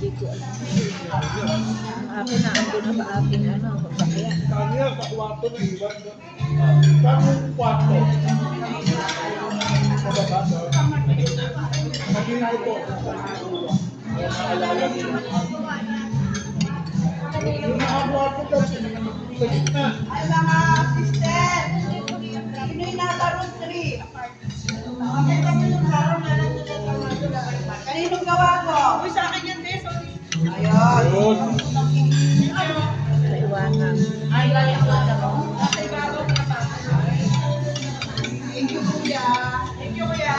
Hindi ko alam. Ang akin na, ando na sa akin, ano, sasakyan. Kanya, sa kwarto na iwan. Saan kwarto? Sa baba, no? Pagin ko po. Maalala ko. Yung mga kwarto daw, sa gitna. Ay mga sister, sino yung nasa room 3? Okay, kami yung laro na lang nila. Kaninong gawa ko? Uy, sa akin yan, Beso. Ayun. Yun. Sa iwanan. Ay, gaya ko na mo. Nasa ibabaw na pa. Thank you, kuya. Thank you, kuya.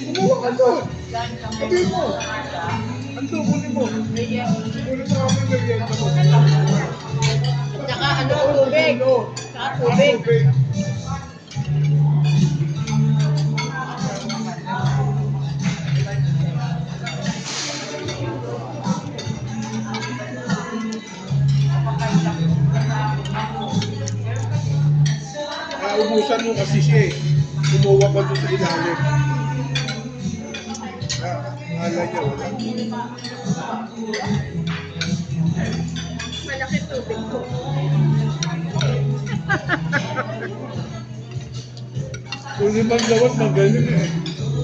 Kumuha ka doon. Sabi mo. Ando, kunin mo. Kunin mo kami merienda mo. Tsaka ano, tubig. Tsaka tubig. Tubig. Naubusan mo kasi siya eh. Kumuha pa doon sa ilalim. Akala niya wala. Malaki tubig ko. Kung limang lawat, magaling eh.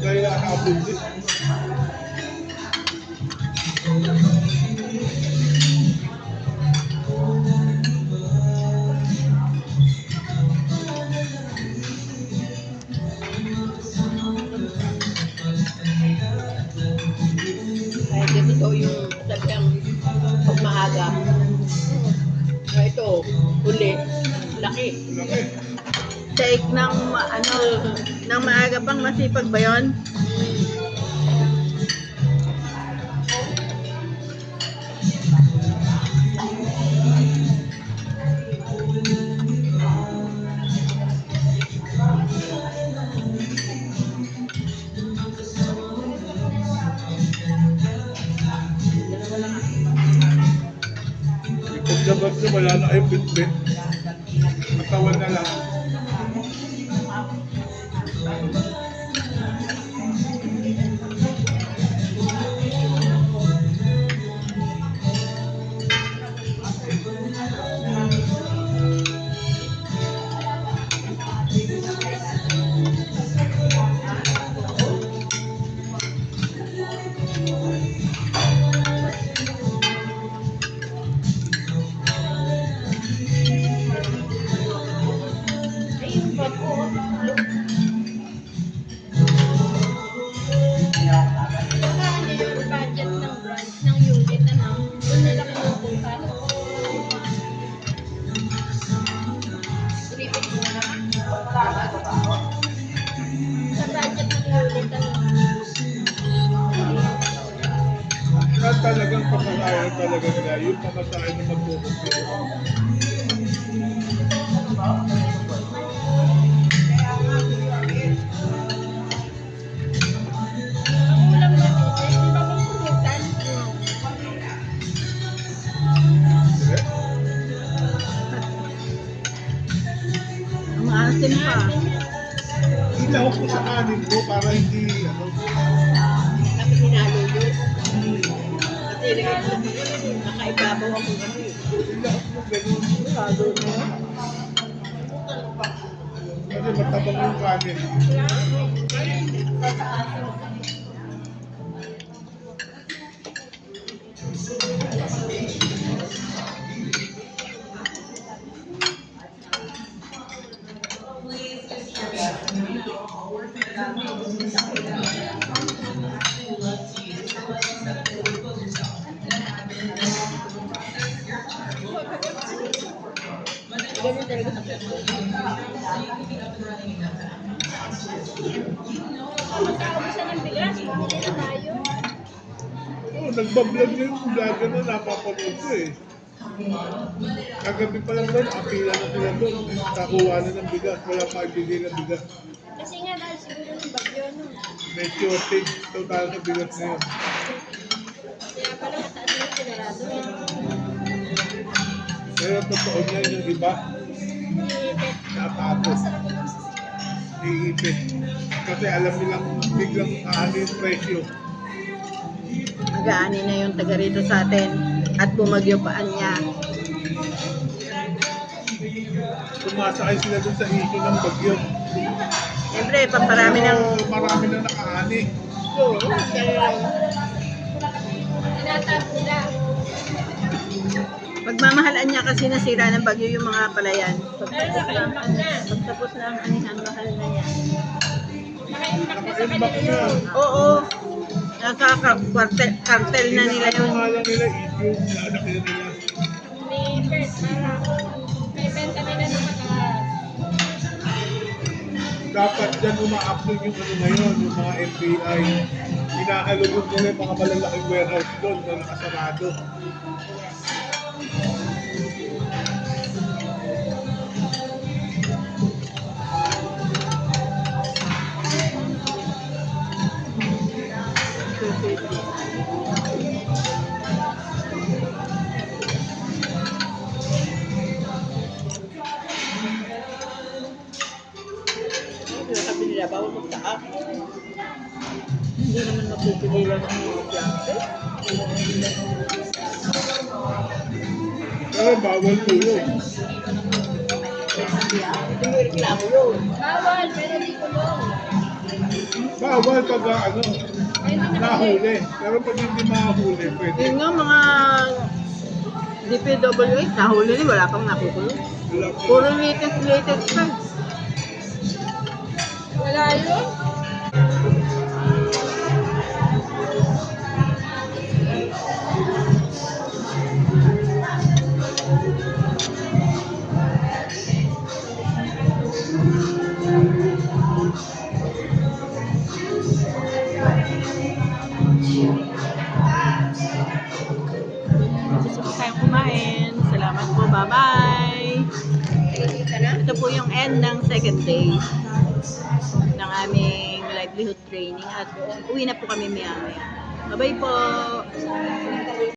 Kaya nakakabul din. Kaya dito yung sabihan pag maaga. Ito, uli. Laki. Laki. Take ng ano, ng maaga pang masipag ba yun? Paglabas na wala na kayong bitbit. Katawan na lang. Yung budget ng branch ng unit, ano, doon nila kinukuha. Repeat mo na naman. Sa budget ng unit, ano, At talagang pamasahe talaga nila. Yung pamasahe na magpupunta. ang ulam na business, di ba bang pulutan? Ang asin pa. Ilahok mo sa kanin mo para hindi ano. Tapos hinalulot. Kasi nakaibabaw ako kasi. Ilahok mo ganun. Lalo na yun. Kasi matabang yung kanin. Ganun talaga sa pwesto. Magkakaubusan ng bigas, bumili na tayo. Oo, nagbablog na yung vlogger na napapanood ko eh. Kagabi pa lang doon, apila na sila doon. Kakuha na ng bigas, wala pa ibigay ng bigas. Kasi nga dahil siguro ng bagyo, no? May shortage, total na bigas na yun. Kaya pala mataas yung sinarado. Pero totoo niya yung iba, natago. Iipit. Kasi alam nilang biglang aano yung presyo. Mag-aani na yung taga rito sa atin at bumagyo paan niya. Sumasakay sila dun sa issue ng bagyo. Siyempre, paparami ng... So, marami na nakaani. Tinataas nila. Pagmamahalan niya kasi nasira ng bagyo yung mga palayan. Pero naka-impact na. Pagtapos ng anihan, mahal na niya. Naka-impact na sa Naka-impact kanila na. yun. Oo. Nasa-cartel na nila Yung yun. nga lang nila issue, nalaki na nila. Ni Bert, may benta nila ng mataas. Dapat dyan uma-upload yung ano ngayon, yung mga NBI. Hinahalugod nila yung mga malalaking warehouse doon na nakasarado. Sabi nila, bawal magtaas. Hindi naman mapipigilan ng mga plante. Pero bawal po yun. Hindi mo reklamo yun. Bawal, pero di kulong. Bawal pag ano, Ay, hindi na nahuli. Pero pag hindi mahuli, pwede. Yun nga mga DPWH, nahuli rin, wala pang nakukulong. Wala po. Puro latest pa. Wala yun. Gusto po tayong kumain. Salamat po. Bye-bye. Ito po yung end ng second day ng aming livelihood training at uwi na po kami maya-maya. Bye-bye po.